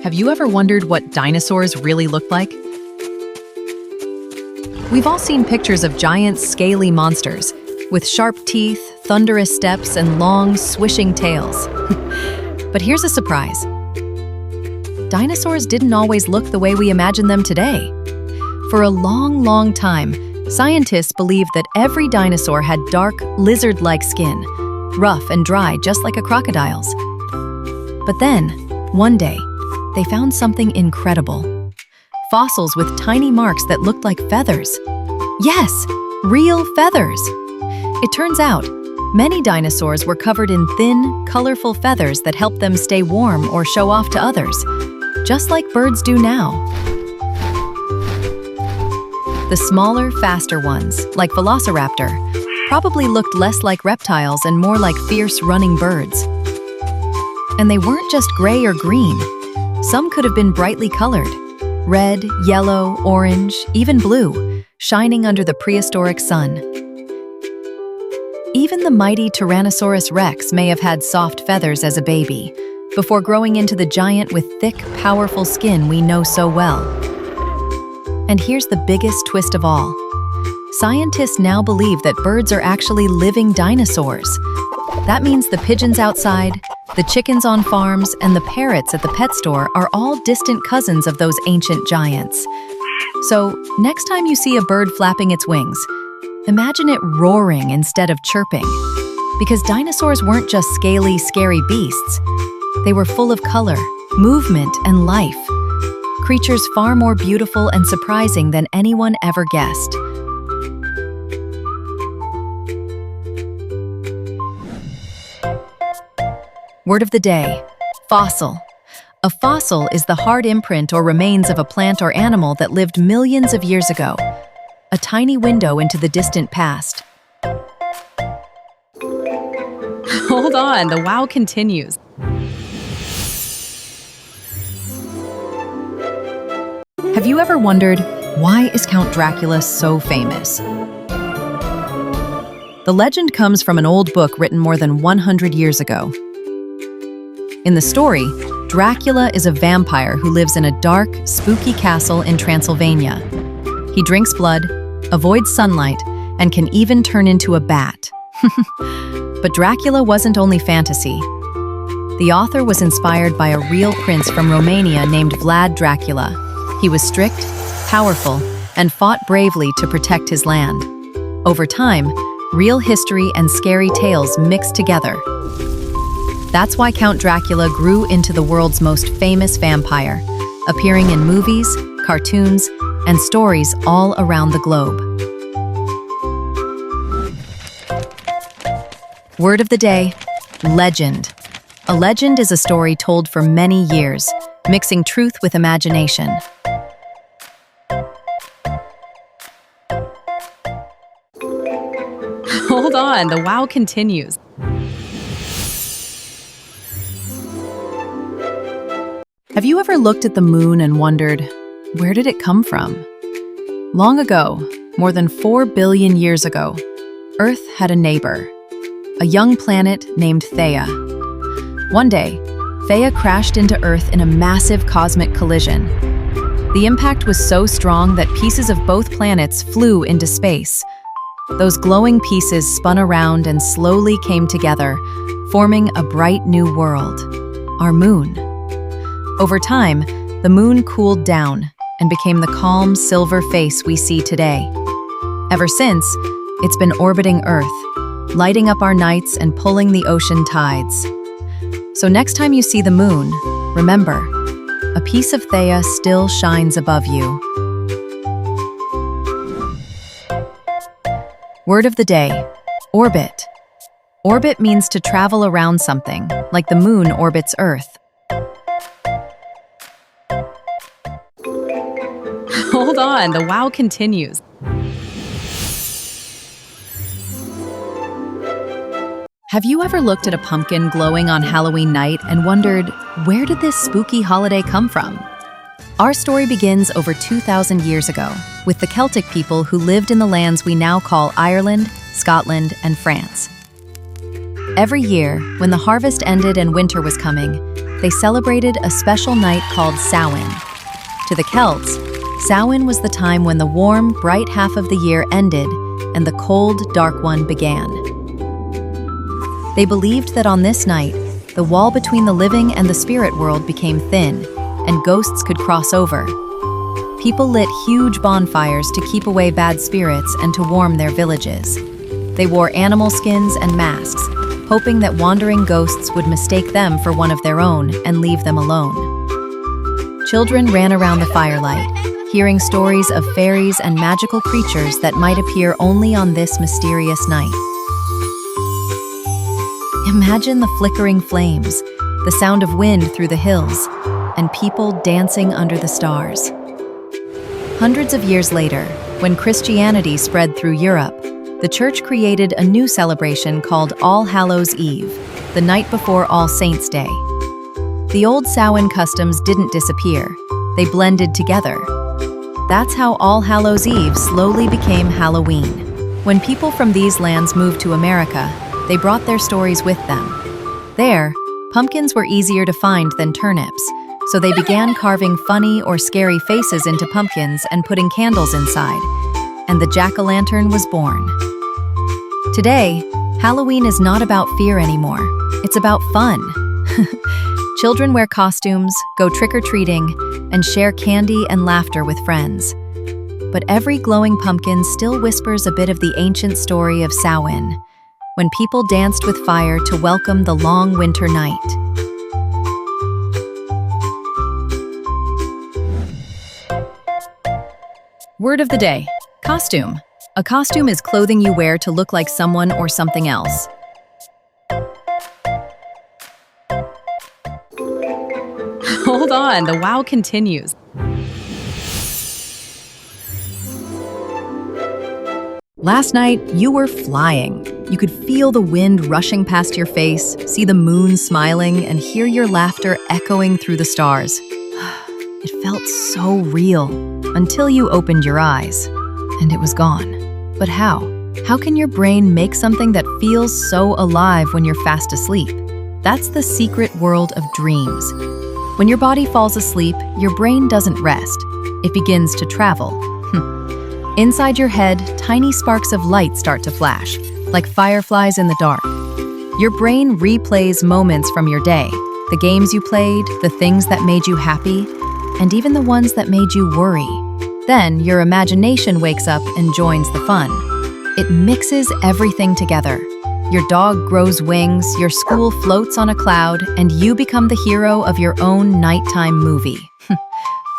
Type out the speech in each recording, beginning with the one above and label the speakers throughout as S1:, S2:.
S1: Have you ever wondered what dinosaurs really looked like? We've all seen pictures of giant, scaly monsters with sharp teeth, thunderous steps, and long, swishing tails. But here's a surprise. Dinosaurs didn't always look the way we imagine them today. For a long, long time, scientists believed that every dinosaur had dark, lizard-like skin, rough and dry just like a crocodile's. But then, one day, they found something incredible. Fossils with tiny marks that looked like feathers. Yes, real feathers! It turns out, many dinosaurs were covered in thin, colorful feathers that helped them stay warm or show off to others, just like birds do now. The smaller, faster ones, like Velociraptor, probably looked less like reptiles and more like fierce running birds. And they weren't just gray or green. Some could have been brightly colored. Red, yellow, orange, even blue, shining under the prehistoric sun. Even the mighty Tyrannosaurus rex may have had soft feathers as a baby, before growing into the giant with thick, powerful skin we know so well. And here's the biggest twist of all. Scientists now believe that birds are actually living dinosaurs. That means the pigeons outside, the chickens on farms, and the parrots at the pet store are all distant cousins of those ancient giants. So, next time you see a bird flapping its wings, imagine it roaring instead of chirping. Because dinosaurs weren't just scaly, scary beasts. They were full of color, movement, and life. Creatures far more beautiful and surprising than anyone ever guessed. Word of the day, fossil. A fossil is the hard imprint or remains of a plant or animal that lived millions of years ago. A tiny window into the distant past. Hold on, the wow continues. Have you ever wondered, why is Count Dracula so famous? The legend comes from an old book written more than 100 years ago. In the story, Dracula is a vampire who lives in a dark, spooky castle in Transylvania. He drinks blood, avoids sunlight, and can even turn into a bat. But Dracula wasn't only fantasy. The author was inspired by a real prince from Romania named Vlad Dracula. He was strict, powerful, and fought bravely to protect his land. Over time, real history and scary tales mixed together. That's why Count Dracula grew into the world's most famous vampire, appearing in movies, cartoons, and stories all around the globe. Word of the day, legend. A legend is a story told for many years, mixing truth with imagination. Hold on, the wow continues. Have you ever looked at the moon and wondered, where did it come from? Long ago, more than 4 billion years ago, Earth had a neighbor, a young planet named Theia. One day, Theia crashed into Earth in a massive cosmic collision. The impact was so strong that pieces of both planets flew into space. Those glowing pieces spun around and slowly came together, forming a bright new world, our moon. Over time, the moon cooled down and became the calm silver face we see today. Ever since, it's been orbiting Earth, lighting up our nights and pulling the ocean tides. So next time you see the moon, remember, a piece of Theia still shines above you. Word of the day, orbit. Orbit means to travel around something, like the moon orbits Earth. Hold on, the wow continues. Have you ever looked at a pumpkin glowing on Halloween night and wondered, where did this spooky holiday come from? Our story begins over 2,000 years ago, with the Celtic people who lived in the lands we now call Ireland, Scotland, and France. Every year, when the harvest ended and winter was coming, they celebrated a special night called Samhain. To the Celts, Samhain was the time when the warm, bright half of the year ended and the cold, dark one began. They believed that on this night, the wall between the living and the spirit world became thin, and ghosts could cross over. People lit huge bonfires to keep away bad spirits and to warm their villages. They wore animal skins and masks, hoping that wandering ghosts would mistake them for one of their own and leave them alone. Children ran around the firelight, hearing stories of fairies and magical creatures that might appear only on this mysterious night. Imagine the flickering flames, the sound of wind through the hills, and people dancing under the stars. Hundreds of years later, when Christianity spread through Europe, the church created a new celebration called All Hallows' Eve, the night before All Saints' Day. The old Samhain customs didn't disappear, they blended together. That's how All Hallows' Eve slowly became Halloween. When people from these lands moved to America, they brought their stories with them. There, pumpkins were easier to find than turnips, so they began carving funny or scary faces into pumpkins and putting candles inside, and the jack-o'-lantern was born. Today, Halloween is not about fear anymore. It's about fun. Children wear costumes, go trick-or-treating, and share candy and laughter with friends. But every glowing pumpkin still whispers a bit of the ancient story of Samhain, when people danced with fire to welcome the long winter night. Word of the day: costume. A costume is clothing you wear to look like someone or something else. Hold on, the wow continues. Last night, you were flying. You could feel the wind rushing past your face, see the moon smiling, and hear your laughter echoing through the stars. It felt so real, until you opened your eyes, and it was gone. But how? How can your brain make something that feels so alive when you're fast asleep? That's the secret world of dreams. When your body falls asleep, your brain doesn't rest. It begins to travel. Inside your head, tiny sparks of light start to flash, like fireflies in the dark. Your brain replays moments from your day, the games you played, the things that made you happy, and even the ones that made you worry. Then your imagination wakes up and joins the fun. It mixes everything together. Your dog grows wings, your school floats on a cloud, and you become the hero of your own nighttime movie.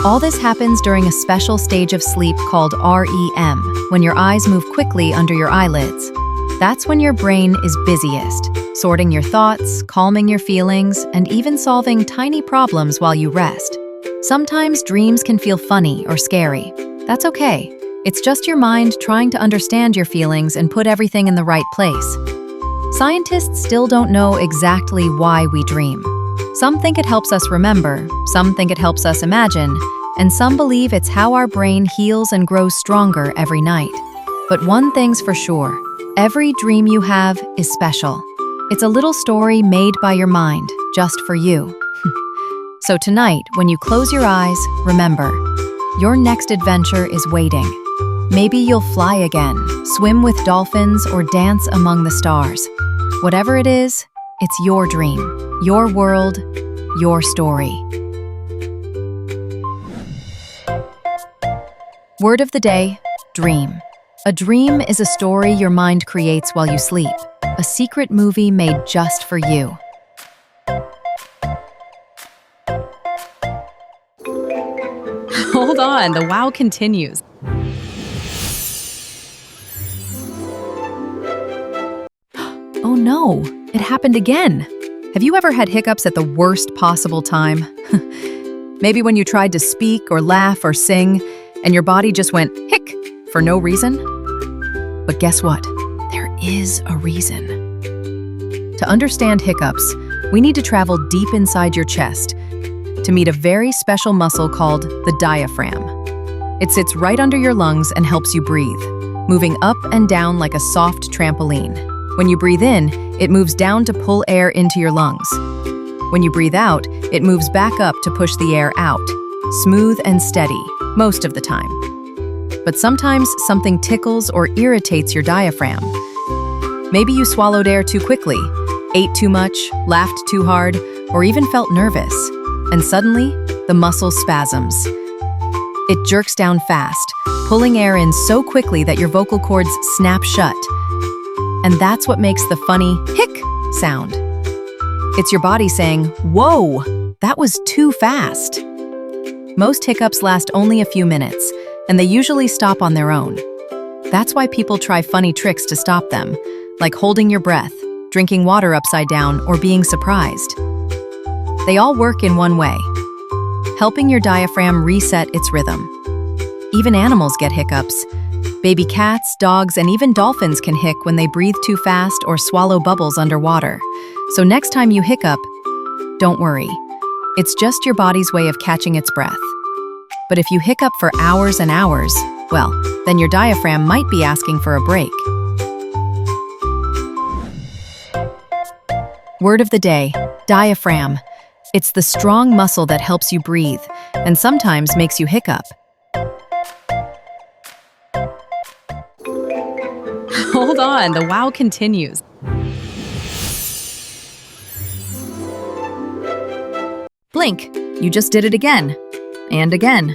S1: All this happens during a special stage of sleep called REM, when your eyes move quickly under your eyelids. That's when your brain is busiest, sorting your thoughts, calming your feelings, and even solving tiny problems while you rest. Sometimes dreams can feel funny or scary. That's okay. It's just your mind trying to understand your feelings and put everything in the right place. Scientists still don't know exactly why we dream. Some think it helps us remember, some think it helps us imagine, and some believe it's how our brain heals and grows stronger every night. But one thing's for sure, every dream you have is special. It's a little story made by your mind, just for you. So tonight, when you close your eyes, remember, your next adventure is waiting. Maybe you'll fly again, swim with dolphins, or dance among the stars. Whatever it is, it's your dream, your world, your story. Word of the day: dream. A dream is a story your mind creates while you sleep, a secret movie made just for you. Hold on, the wow continues. Oh no, it happened again. Have you ever had hiccups at the worst possible time? Maybe when you tried to speak or laugh or sing, and your body just went hic for no reason? But guess what? There is a reason. To understand hiccups, we need to travel deep inside your chest to meet a very special muscle called the diaphragm. It sits right under your lungs and helps you breathe, moving up and down like a soft trampoline. When you breathe in, it moves down to pull air into your lungs. When you breathe out, it moves back up to push the air out, smooth and steady, most of the time. But sometimes something tickles or irritates your diaphragm. Maybe you swallowed air too quickly, ate too much, laughed too hard, or even felt nervous. And suddenly, the muscle spasms. It jerks down fast, pulling air in so quickly that your vocal cords snap shut. And that's what makes the funny hic sound. It's your body saying, "Whoa, that was too fast." Most hiccups last only a few minutes, and they usually stop on their own. That's why people try funny tricks to stop them, like holding your breath, drinking water upside down, or being surprised. They all work in one way, helping your diaphragm reset its rhythm. Even animals get hiccups. Baby cats, dogs, and even dolphins can hic when they breathe too fast or swallow bubbles underwater. So next time you hiccup, don't worry. It's just your body's way of catching its breath. But if you hiccup for hours and hours, well, then your diaphragm might be asking for a break. Word of the day, diaphragm. It's the strong muscle that helps you breathe, and sometimes makes you hiccup. Hold on, the wow continues. Blink, you just did it again. And again.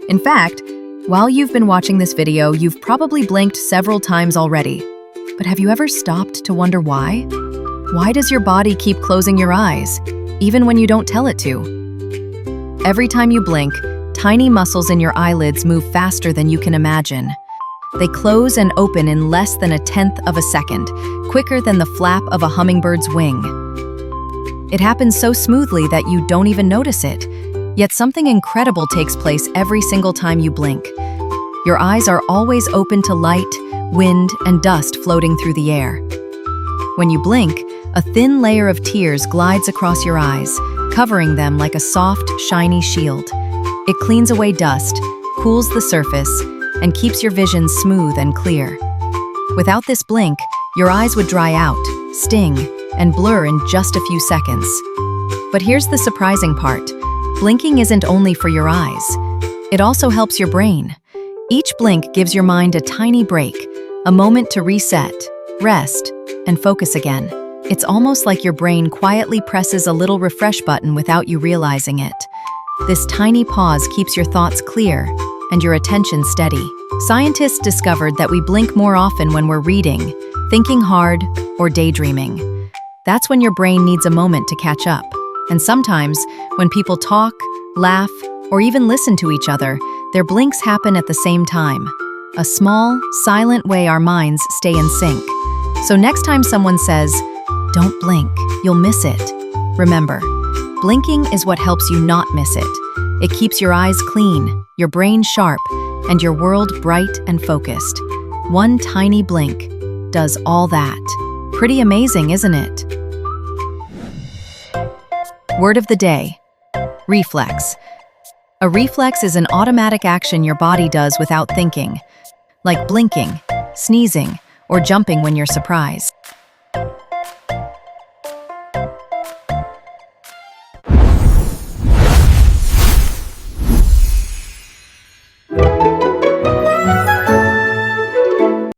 S1: In fact, while you've been watching this video, you've probably blinked several times already. But have you ever stopped to wonder why? Why does your body keep closing your eyes, even when you don't tell it to? Every time you blink, tiny muscles in your eyelids move faster than you can imagine. They close and open in less than 1/10 of a second, quicker than the flap of a hummingbird's wing. It happens so smoothly that you don't even notice it, yet something incredible takes place every single time you blink. Your eyes are always open to light, wind, and dust floating through the air. When you blink, a thin layer of tears glides across your eyes, covering them like a soft, shiny shield. It cleans away dust, cools the surface, and keeps your vision smooth and clear. Without this blink, your eyes would dry out, sting, and blur in just a few seconds. But here's the surprising part. Blinking isn't only for your eyes. It also helps your brain. Each blink gives your mind a tiny break, a moment to reset, rest, and focus again. It's almost like your brain quietly presses a little refresh button without you realizing it. This tiny pause keeps your thoughts clear and your attention steady. Scientists discovered that we blink more often when we're reading, thinking hard, or daydreaming. That's when your brain needs a moment to catch up. And sometimes, when people talk, laugh, or even listen to each other, their blinks happen at the same time. A small, silent way our minds stay in sync. So next time someone says, "Don't blink, you'll miss it," remember, blinking is what helps you not miss it. It keeps your eyes clean, your brain sharp, and your world bright and focused. One tiny blink does all that. Pretty amazing, isn't it? Word of the day, reflex. A reflex is an automatic action your body does without thinking, like blinking, sneezing, or jumping when you're surprised.